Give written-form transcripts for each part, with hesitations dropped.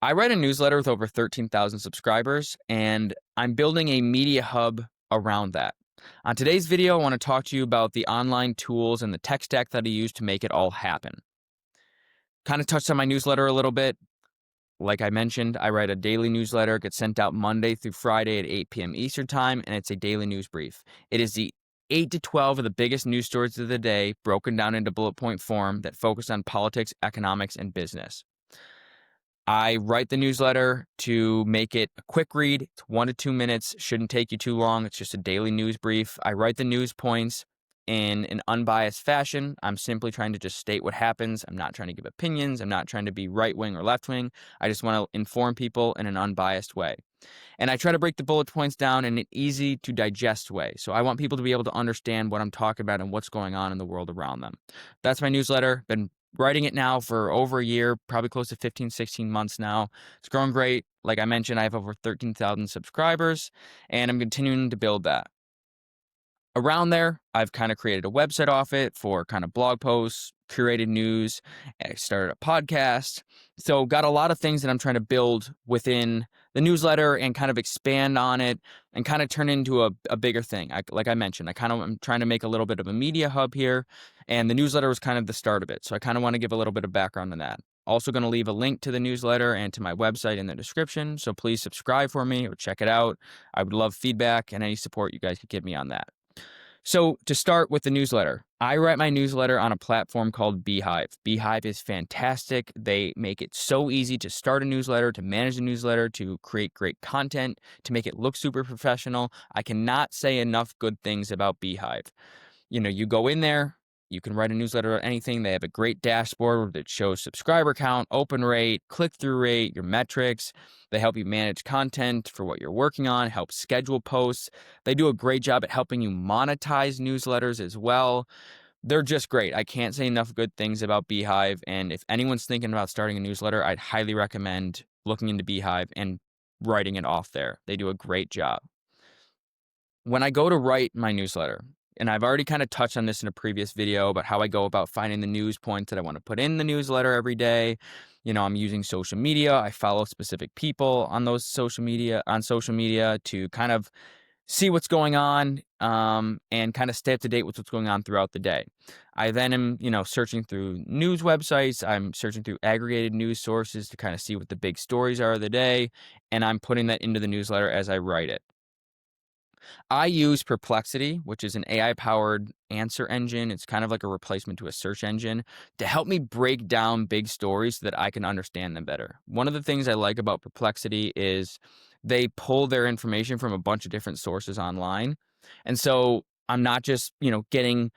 I write a newsletter with over 13,000 subscribers, and I'm building a media hub around that. On today's video, I want to talk to you about the online tools and the tech stack that I use to make it all happen. Kind of touched on my newsletter a little bit. Like I mentioned, I write a daily newsletter. It gets sent out Monday through Friday at 8 p.m. Eastern Time, and it's a daily news brief. It is the 8 to 12 of the biggest news stories of the day, broken down into bullet point form that focus on politics, economics, and business. I write the newsletter to make it a quick read. It's 1 to 2 minutes, shouldn't take you too long. It's just a daily news brief. I write the news points in an unbiased fashion. I'm simply trying to just state what happens. I'm not trying to give opinions. I'm not trying to be right wing or left wing. I just want to inform people in an unbiased way. And I try to break the bullet points down in an easy to digest way. So I want people to be able to understand what I'm talking about and what's going on in the world around them. That's my newsletter. Been writing it now for over a year, probably close to 15, 16 months now. It's growing great. Like I mentioned, I have over 13,000 subscribers, and I'm continuing to build that. Around there, I've kind of created a website off it for kind of blog posts, curated news. I started a podcast. So got a lot of things that I'm trying to build within the newsletter and kind of expand on it and kind of turn into a bigger thing. Like I mentioned, I'm trying to make a little bit of a media hub here, and the newsletter was kind of the start of it. So I kind of want to give a little bit of background on that. Also going to leave a link to the newsletter and to my website in the description. So please subscribe for me or check it out. I would love feedback and any support you guys could give me on that. So to start with the newsletter, I write my newsletter on a platform called Beehive. Beehive is fantastic. They make it so easy to start a newsletter, to manage a newsletter, to create great content, to make it look super professional. I cannot say enough good things about Beehive. You go in there, you can write a newsletter or anything. They have a great dashboard that shows subscriber count, open rate, click-through rate, your metrics. They help you manage content for what you're working on, help schedule posts. They do a great job at helping you monetize newsletters as well. They're just great. I can't say enough good things about Beehive. And if anyone's thinking about starting a newsletter, I'd highly recommend looking into Beehive and writing it off there. They do a great job. When I go to write my newsletter, and I've already kind of touched on this in a previous video about how I go about finding the news points that I want to put in the newsletter every day. I'm using social media. I follow specific people on social media to kind of see what's going on and kind of stay up to date with what's going on throughout the day. I then am, searching through news websites. I'm searching through aggregated news sources to kind of see what the big stories are of the day, and I'm putting that into the newsletter as I write it. I use Perplexity, which is an AI-powered answer engine. It's kind of like a replacement to a search engine to help me break down big stories so that I can understand them better. One of the things I like about Perplexity is they pull their information from a bunch of different sources online. And so I'm not just, giving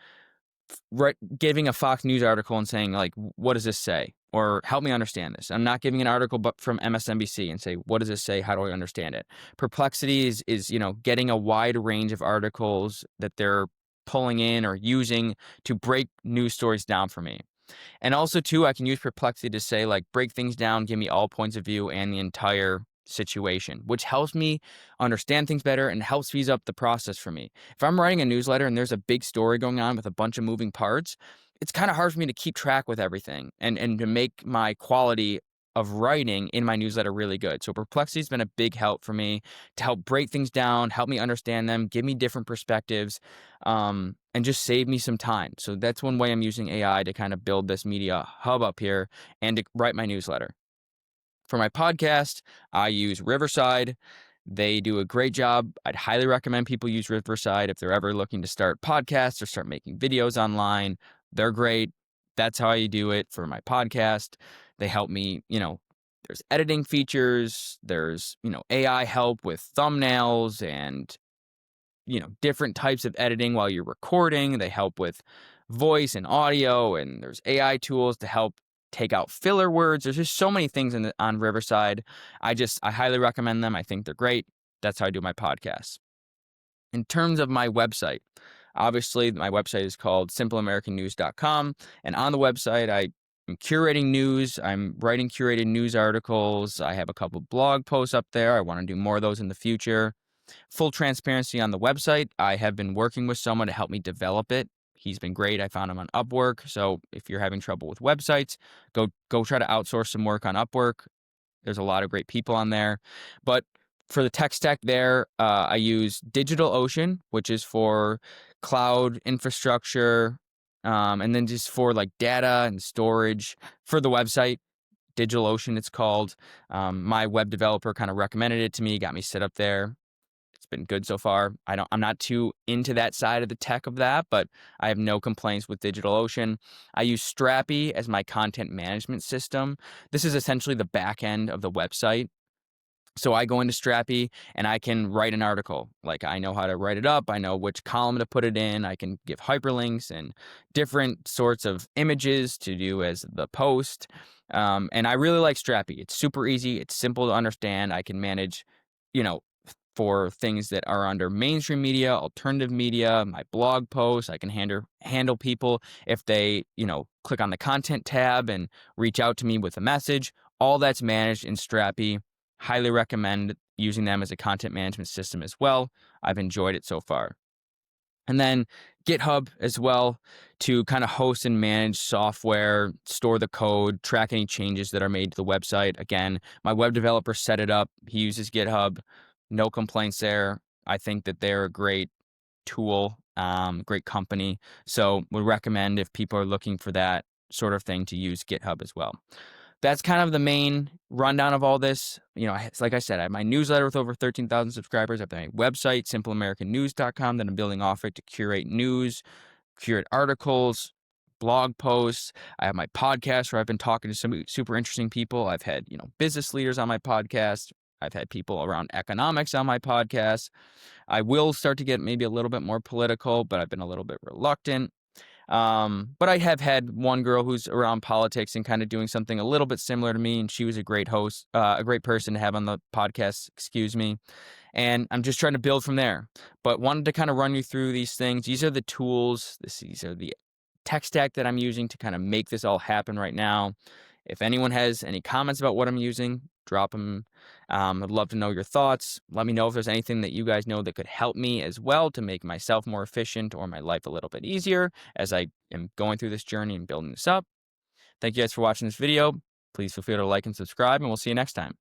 a Fox News article and saying, like, what does this say? Or help me understand this. I'm not giving an article but from MSNBC and say, what does this say? How do I understand it? Perplexity is getting a wide range of articles that they're pulling in or using to break news stories down for me. And also, too, I can use Perplexity to say, like, break things down, give me all points of view and the entire situation, which helps me understand things better and helps speed up the process for me. If I'm writing a newsletter and there's a big story going on with a bunch of moving parts, it's kind of hard for me to keep track with everything and to make my quality of writing in my newsletter really good. So Perplexity has been a big help for me to help break things down, help me understand them, give me different perspectives, and just save me some time. So that's one way I'm using AI to kind of build this media hub up here and to write my newsletter. For my podcast, I use Riverside. They do a great job. I'd highly recommend people use Riverside if they're ever looking to start podcasts or start making videos online. They're great. That's how I do it for my podcast. They help me, there's editing features, there's, AI help with thumbnails and, different types of editing while you're recording. They help with voice and audio, and there's AI tools to help take out filler words. There's just so many things on Riverside. I highly recommend them. I think they're great. That's how I do my podcasts. In terms of my website, obviously my website is called simpleamericannews.com. And on the website, I'm curating news. I'm writing curated news articles. I have a couple blog posts up there. I want to do more of those in the future. Full transparency on the website. I have been working with someone to help me develop it. He's been great. I found him on Upwork. So if you're having trouble with websites, go try to outsource some work on Upwork. There's a lot of great people on there. But for the tech stack there, I use DigitalOcean, which is for cloud infrastructure, and then just for like data and storage for the website. DigitalOcean, it's called. My web developer kind of recommended it to me, got me set up there. It's been good so far. I'm not too into that side of the tech of that, but I have no complaints with DigitalOcean. I use Strapi as my content management system. This is essentially the back end of the website. So I go into Strapi and I can write an article. Like, I know how to write it up. I know which column to put it in. I can give hyperlinks and different sorts of images to do as the post. And I really like Strapi. It's super easy. It's simple to understand. I can manage, you know, for things that are under mainstream media, alternative media, my blog posts. I can handle people if they, click on the content tab and reach out to me with a message. All that's managed in Strapi. Highly recommend using them as a content management system as well. I've enjoyed it so far. And then GitHub as well to kind of host and manage software, store the code, track any changes that are made to the website. Again, my web developer set it up. He uses GitHub. No complaints there. I think that they're a great tool, great company. So would recommend if people are looking for that sort of thing to use GitHub as well. That's kind of the main rundown of all this. Like I said, I have my newsletter with over 13,000 subscribers. I have my website, simpleamericannews.com, that I'm building off it to curate news, curate articles, blog posts. I have my podcast where I've been talking to some super interesting people. I've had, business leaders on my podcast. I've had people around economics on my podcast. I will start to get maybe a little bit more political, but I've been a little bit reluctant. But I have had one girl who's around politics and kind of doing something a little bit similar to me, and she was a great host, a great person to have on the podcast, and I'm just trying to build from there. But wanted to kind of run you through these things. These are the tools, these are the tech stack that I'm using to kind of make this all happen right now. If anyone has any comments about what I'm using, drop them. I'd love to know your thoughts. Let me know if there's anything that you guys know that could help me as well to make myself more efficient or my life a little bit easier as I am going through this journey and building this up. Thank you guys for watching this video. Please feel free to like and subscribe, and we'll see you next time.